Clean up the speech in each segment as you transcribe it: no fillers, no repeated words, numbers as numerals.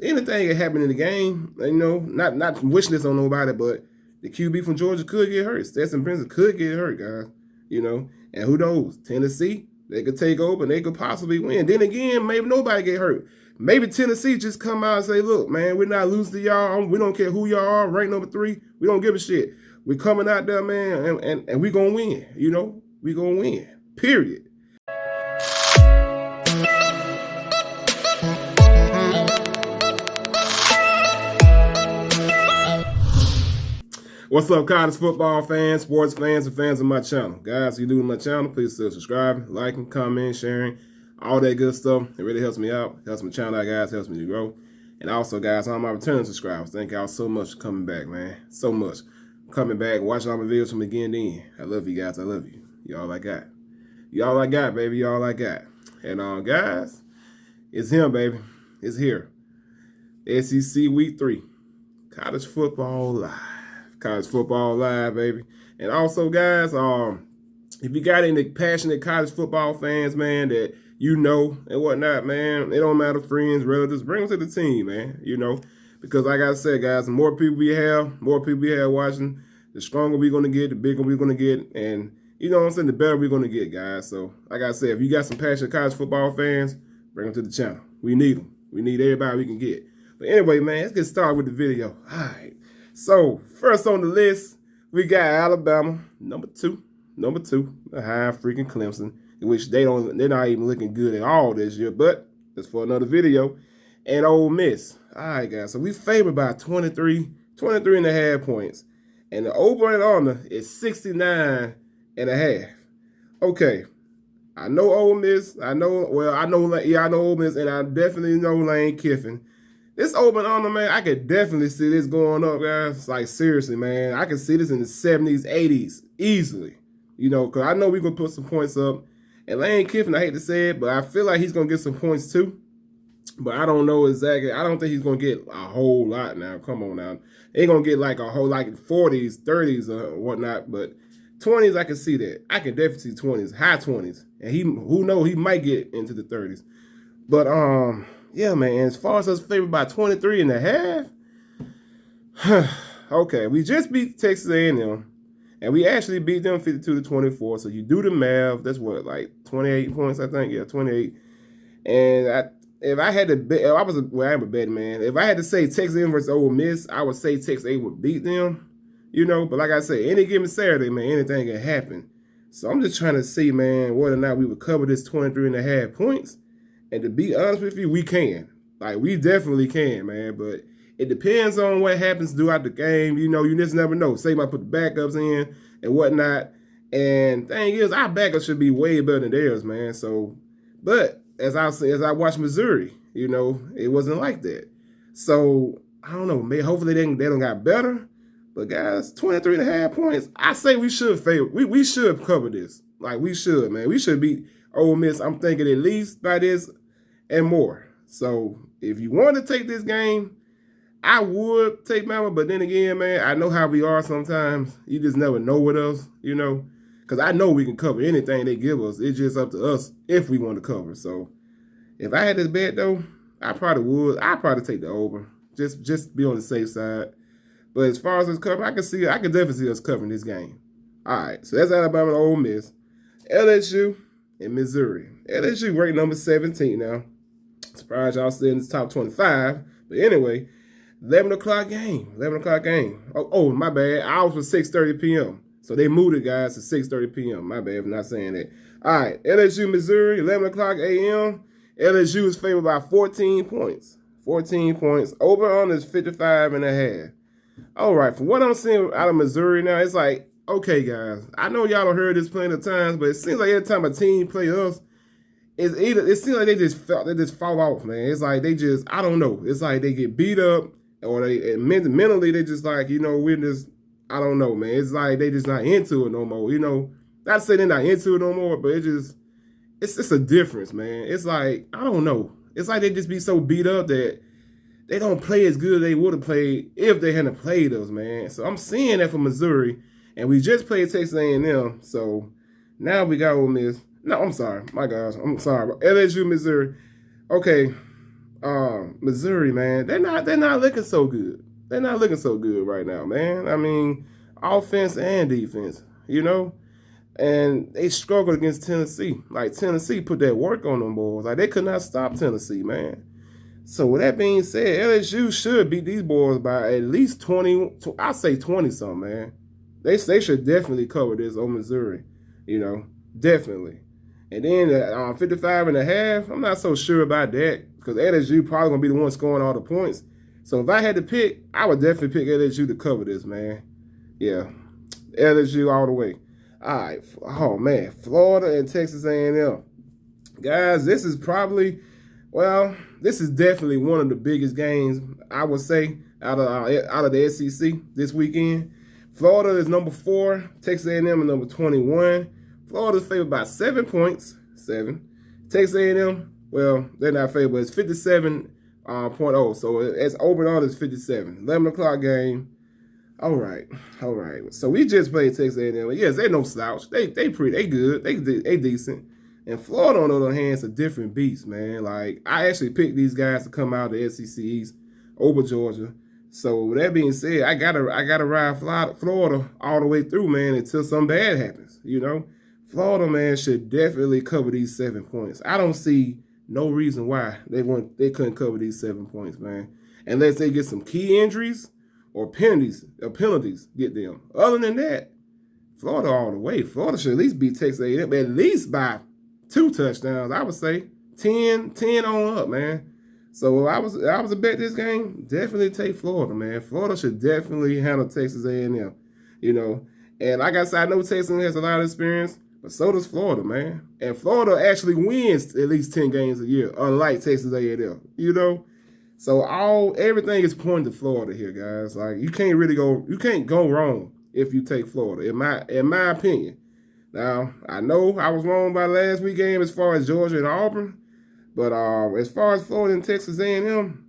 anything can happen in the game. You know, not wishing this on nobody, but the QB from Georgia could get hurt. Stetson Bennett could get hurt, guys. You know, and who knows? Tennessee, they could take over and they could possibly win. Then again, maybe nobody get hurt. Maybe Tennessee just come out and say, look, man, we're not losing to y'all. We don't care who y'all are. Rank number 3. We don't give a shit. We're coming out there, man, and we're going to win. You know, we're going to win. Period. What's up, college football fans, sports fans, and fans of my channel? Guys, if you're new to my channel, please still subscribe, liking, commenting, sharing, all that good stuff. It really helps me out. Helps my channel out, guys. Helps me to grow. And also, guys, all my returning subscribers, thank y'all so much for coming back, man. So much. Coming back, watching all my videos from beginning to end. I love you guys. I love you. Y'all I got. Y'all I got, baby. Y'all I got. And, guys, it's him, baby. It's here. SEC Week 3. College football live. College football live, baby. And also, guys, if you got any passionate college football fans, man, that you know and whatnot, man, it don't matter, friends, relatives, bring them to the team, man, you know. Because like I said, guys, the more people we have watching, the stronger we're going to get, the bigger we're going to get, and you know what I'm saying, the better we're going to get, guys. So, like I said, if you got some passionate college football fans, bring them to the channel. We need them. We need everybody we can get. But anyway, man, let's get started with the video. All right. So, first on the list, we got Alabama, number two, behind freaking Clemson, in which they're not even looking good at all this year, but that's for another video. And Ole Miss. All right, guys, so we favored by 23 and a half points. And the over-under is 69 and a half. Okay, I know Ole Miss. I know Ole Miss, and I definitely know Lane Kiffin. This over-under, man, I could definitely see this going up, guys. Like, seriously, man. I can see this in the 70s, 80s, easily. You know, because I know we're going to put some points up. And Lane Kiffin, I hate to say it, but I feel like he's going to get some points, too. But I don't know exactly. I don't think he's going to get a whole lot now. Come on now. He ain't going to get like a whole, like 40s, 30s, or whatnot. But 20s, I can see that. I can definitely see 20s, high 20s. And who knows, he might get into the 30s. But, yeah, man, as far as us favored by 23 and a half, okay, we just beat Texas A&M, and we actually beat them 52-24, so you do the math, that's what, like 28 points, I think, yeah, 28, and if I had to bet, I'm a betting man, if I had to say Texas A&M versus Ole Miss, I would say Texas A&M would beat them, you know, but like I say, any given Saturday, man, anything can happen, so I'm just trying to see, man, whether or not we would cover this 23 and a half points. And to be honest with you, we can. Like, we definitely can, man. But it depends on what happens throughout the game. You know, you just never know. Say I put the backups in and whatnot. And thing is, our backups should be way better than theirs, man. So, but as I watched Missouri, you know, it wasn't like that. So, I don't know. Maybe hopefully they don't got better. But guys, 23 and a half points. I say we should favor. We should cover this. Like, we should, man. We should beat Ole Miss. I'm thinking at least by this and more. So if you want to take this game, I would take Bama, but then again, man, I know how we are sometimes. You just never know with us, you know, because I know we can cover anything they give us. It's just up to us if we want to cover. So if I had this bet, though, I probably would. I'd probably take the over, just be on the safe side. But as far as us covering, I can definitely see us covering this game. All right, so that's Alabama and Ole Miss. LSU and Missouri. LSU ranked number 17 now. Surprised y'all still in the top 25. But anyway, 11 o'clock game. Oh, my bad. Ours was 6:30 p.m. So they moved it, guys, to 6:30 p.m. My bad for not saying that. All right, LSU, Missouri, 11 o'clock a.m. LSU is favored by 14 points. 14 points. Over-under is 55 and a half. All right, from what I'm seeing out of Missouri now, it's like, okay, guys, I know y'all have heard this plenty of times, but it seems like every time a team play us, it seems like they just fall off, man. It's like they just, I don't know. It's like they get beat up, or mentally they just like, you know, we're just, I don't know, man. It's like they just not into it no more, you know. Not to say they're not into it no more, but it's just a difference, man. It's like, I don't know. It's like they just be so beat up that they don't play as good as they would have played if they hadn't played us, man. So I'm seeing that for Missouri, and we just played Texas A&M, so now we got Ole Miss. No, I'm sorry. My gosh, I'm sorry. LSU, Missouri. Okay, Missouri, man, they're not looking so good. They're not looking so good right now, man. I mean, offense and defense, and they struggled against Tennessee. Like, Tennessee put that work on them boys. Like, they could not stop Tennessee, man. So with that being said, LSU should beat these boys by at least 20. I say 20-something, man. They should definitely cover this on Missouri, definitely. And then 55 and a half, I'm not so sure about that because LSU probably going to be the one scoring all the points. So if I had to pick, I would definitely pick LSU to cover this, man. Yeah, LSU all the way. All right. Oh, man, Florida and Texas A&M. Guys, this is definitely one of the biggest games, I would say, out of the SEC this weekend. Florida is number 4. Texas A&M is number 21. Florida's favored by 7 points. 7. Texas A&M, well, they're not favored, but it's 57.0. So it's overall it's 57. 11 o'clock game. All right. So we just played Texas A&M. Yes, they're no slouch. They good. They decent. And Florida, on the other hand, is a different beast, man. Like, I actually picked these guys to come out of the SEC East over Georgia. So with that being said, I gotta ride Florida all the way through, man, until something bad happens. Florida, man, should definitely cover these 7 points. I don't see no reason why they couldn't cover these 7 points, man, unless they get some key injuries or penalties get them. Other than that, Florida all the way. Florida should at least beat Texas A&M at least by 2 touchdowns. I would say 10 on up, man. So I was to bet this game, definitely take Florida, man. Florida should definitely handle Texas A&M, And like I said, I know Texas has a lot of experience, but so does Florida, man. And Florida actually wins at least 10 games a year, unlike Texas A&M, So everything is pointing to Florida here, guys. Like, you can't go wrong if you take Florida, in my opinion. Now, I know I was wrong by last week game as far as Georgia and Auburn, but as far as Florida and Texas A&M,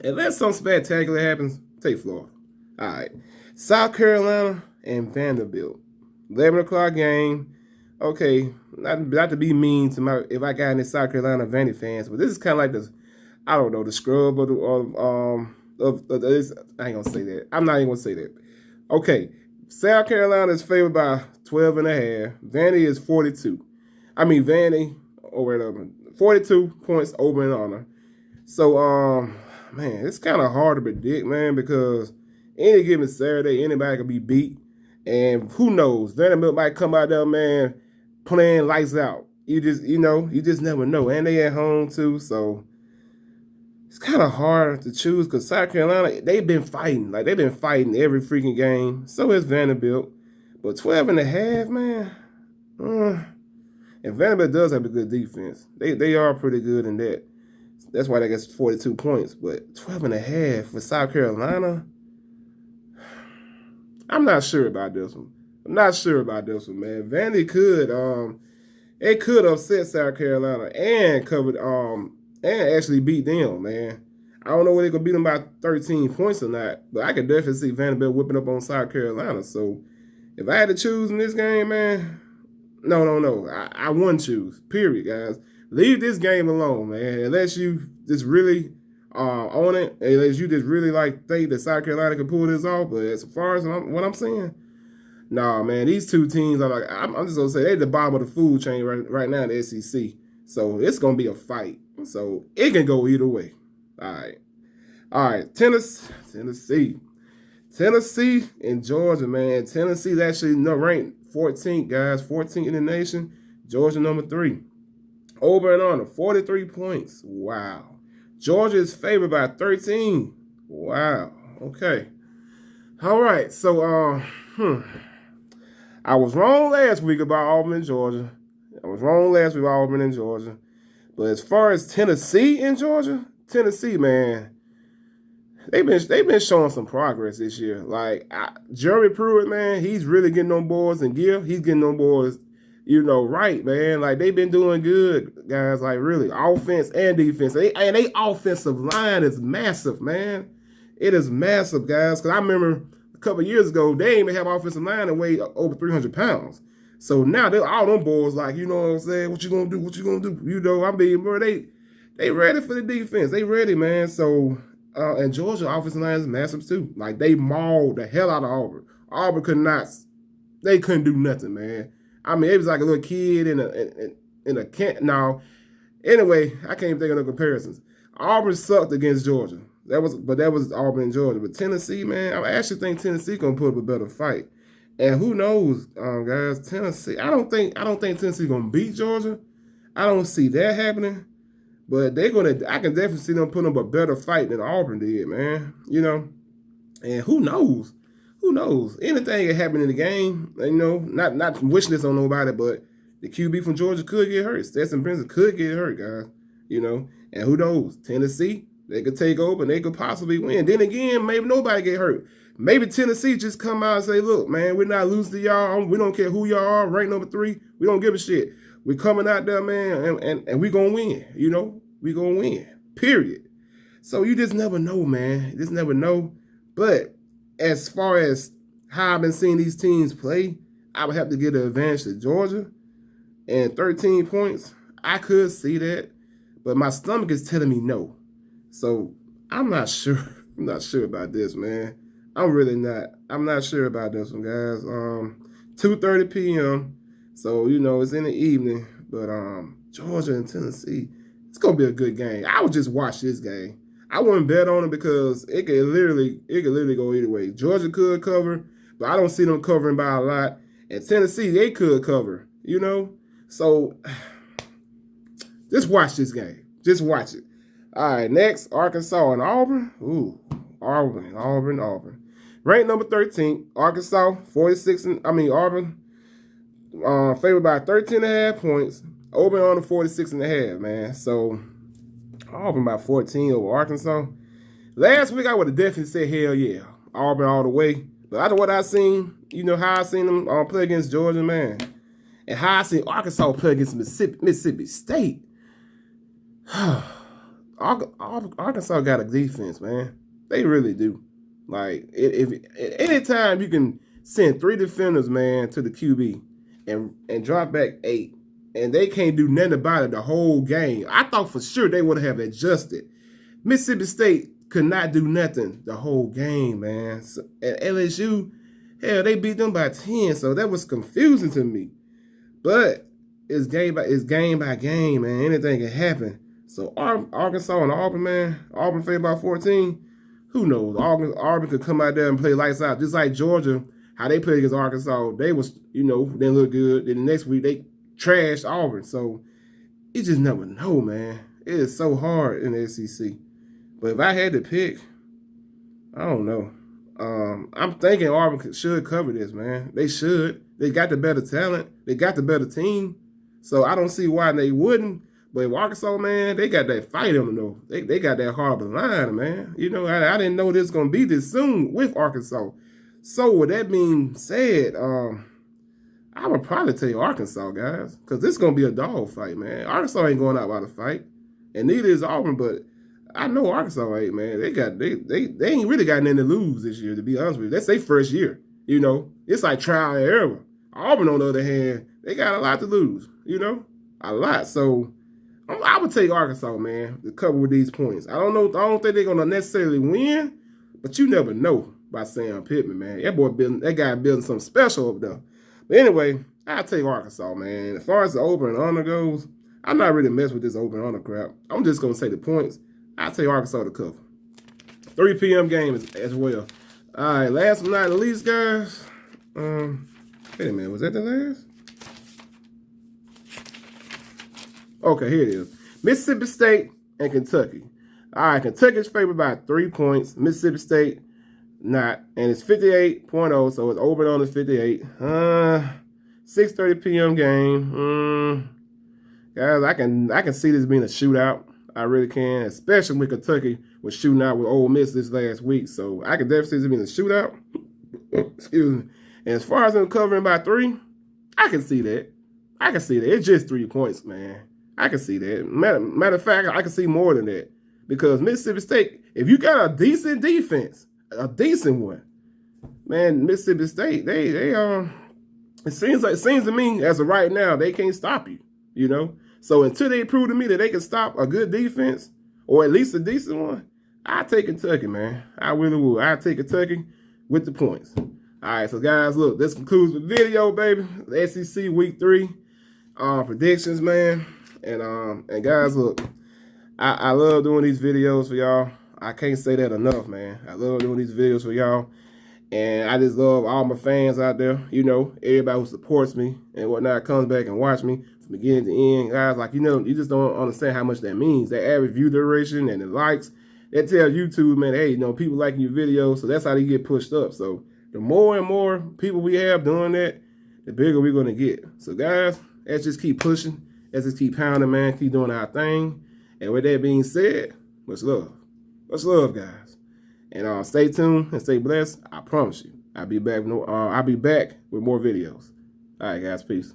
unless something spectacular happens, take Florida. All right. South Carolina and Vanderbilt. 11 o'clock game. Okay, not to be mean to if I got any South Carolina Vandy fans, but this is kind of like the scrub of I ain't gonna say that. I'm not even gonna say that. Okay, South Carolina is favored by 12 and a half. Vandy is 42. Vandy over 42 points over and under. So man, it's kind of hard to predict, man, because any given Saturday, anybody can be beat, and who knows? Vanderbilt might come out there, man, playing lights out. You just never know, and they at home too, so. It's kind of hard to choose because South Carolina, they've been fighting. Like, they've been fighting every freaking game. So has Vanderbilt. But 12 and a half, man. And Vanderbilt does have a good defense. They are pretty good in that. That's why they get 42 points. But 12 and a half for South Carolina, I'm not sure about this one. Man. Vandy could upset South Carolina and covered and actually beat them, man. I don't know whether they could beat them by 13 points or not, but I could definitely see Vanderbilt whipping up on South Carolina. So if I had to choose in this game, man, no. I wouldn't choose, period, guys. Leave this game alone, man, unless you just really on it, unless you just really think that South Carolina can pull this off. But as far as what I'm saying, nah, man, these two teams are I'm just going to say they're the bottom of the food chain right now in the SEC. So it's going to be a fight. So it can go either way. All right. Tennessee and Georgia, man. Tennessee's actually ranked 14th, guys. 14th in the nation. Georgia number 3. Over and under 43 points. Wow. Georgia is favored by 13. Wow. Okay. All right. So I was wrong last week about Auburn and Georgia. But as far as Tennessee and Georgia, Tennessee, man, they've been showing some progress this year. Like, Jeremy Pruitt, man, he's really getting on boards, and Gill, he's getting on boards, right, man. Like, they've been doing good, guys. Like, really, offense and defense. And they offensive line is massive, man. It is massive, guys. Because I remember a couple of years ago, they didn't even have offensive line that weighed over 300 pounds. So now they're all them boys, like, you know what I'm saying? What you gonna do? Bro, They ready for the defense. They ready, man. So, and Georgia offensive line is massive too. Like, they mauled the hell out of Auburn. Auburn they couldn't do nothing, man. I mean, it was like a little kid in a camp. Now, anyway, I can't even think of no comparisons. Auburn sucked against Georgia. That was Auburn and Georgia. But Tennessee, man, I actually think Tennessee gonna put up a better fight. And who knows, guys? Tennessee. I don't think Tennessee gonna beat Georgia. I don't see that happening. But I can definitely see them putting up a better fight than Auburn did, man. You know, and who knows? Who knows? Anything can happen in the game. You know, not wishing this on nobody, but the QB from Georgia could get hurt. Stetson Bennett could get hurt, guys. You know, and who knows? Tennessee, they could take over and they could possibly win. Then again, maybe nobody get hurt. Maybe Tennessee just come out and say, look, man, we're not losing to y'all. We don't care who y'all are. Ranked number 3. We don't give a shit. We're coming out there, man, and we're going to win. You know, we're going to win, period. So you just never know, man. You just never know. But as far as how I've been seeing these teams play, I would have to give the advantage to Georgia. And 13 points, I could see that. But my stomach is telling me no. So I'm not sure. I'm not sure about this, man. I'm really not. I'm not sure about this one, guys. 2:30 p.m. So, you know, it's in the evening. But Georgia and Tennessee, it's going to be a good game. I would just watch this game. I wouldn't bet on it because it could literally go either way. Georgia could cover, but I don't see them covering by a lot. And Tennessee, they could cover, you know. So just watch this game. Just watch it. All right, next, Arkansas and Auburn. Ooh, Auburn. Ranked number 13, Arkansas, Auburn, favored by 13.5 points. Auburn on the 46.5, man. So Auburn by 14 over Arkansas. Last week I would have definitely said hell yeah, Auburn all the way. But after what I seen, you know how I seen them play against Georgia, man, and how I seen Arkansas play against Mississippi State. Arkansas got a defense, man. They really do. Like, if anytime you can send 3 defenders, man, to the QB and drop back 8, and they can't do nothing about it the whole game, I thought for sure they would have adjusted. Mississippi State could not do nothing the whole game, man. So, at LSU, hell, they beat them by 10, so that was confusing to me. But it's game by game, man. Anything can happen. So Arkansas and Auburn, man. Auburn favored by 14. Who knows? Auburn could come out there and play lights out, just like Georgia. How they played against Arkansas, they was, you know, didn't look good. Then the next week they trashed Auburn. So you just never know, man. It is so hard in the SEC. But if I had to pick, I don't know. I'm thinking Auburn should cover this, man. They should. They got the better talent. They got the better team. So I don't see why they wouldn't. But if Arkansas, man, they got that fight in them, though. They got that hard of a line, man. You know, I didn't know this was going to be this soon with Arkansas. So with that being said, I would probably take Arkansas, guys, because this is going to be a dog fight, man. Arkansas ain't going out by the fight, and neither is Auburn, but I know Arkansas ain't, man. They ain't really got nothing to lose this year, to be honest with you. That's their first year, you know. It's like trial and error. Auburn, on the other hand, they got a lot to lose, you know, a lot. So I would take Arkansas, man, to cover with these points. I don't think they're going to necessarily win, but you never know by Sam Pittman, man. That guy building something special up there. But anyway, I'll take Arkansas, man. As far as the over and under goes, I'm not really messing with this over and under crap. I'm just going to say the points. I'll take Arkansas to cover. 3 p.m. game as well. All right, last but not least, guys. Wait a minute, was that the last? Okay, here it is. Mississippi State and Kentucky. All right, Kentucky's favored by 3 points. Mississippi State not. And it's 58.0, so it's over and on is 58. 6:30 p.m. game. Guys, I can see this being a shootout. I really can, especially when Kentucky was shooting out with Ole Miss this last week. So I can definitely see this being a shootout. Excuse me. And as far as them covering by 3, I can see that. It's just 3 points, man. I can see that. Matter of fact, I can see more than that. Because Mississippi State, if you got a decent defense, a decent one, man, Mississippi State, they it seems to me as of right now, they can't stop you, you know? So until they prove to me that they can stop a good defense, or at least a decent one, I take Kentucky, man. I really will. I take Kentucky with the points. All right, so guys, look, this concludes the video, baby. The SEC Week 3 predictions, man. And guys, look, I love doing these videos for y'all. I can't say that enough, man. I love doing these videos for y'all. And I just love all my fans out there. You know, everybody who supports me and whatnot comes back and watch me from beginning to end. Guys, like, you know, you just don't understand how much that means. That average view duration and the likes, that tells YouTube, man, hey, you know, people liking your videos. So that's how they get pushed up. So the more and more people we have doing that, the bigger we're going to get. So, guys, let's just keep pushing. Let's just keep pounding, man. Keep doing our thing. And with that being said, much love. Much love, guys. And stay tuned and stay blessed. I promise you, I'll be back with more videos. All right, guys. Peace.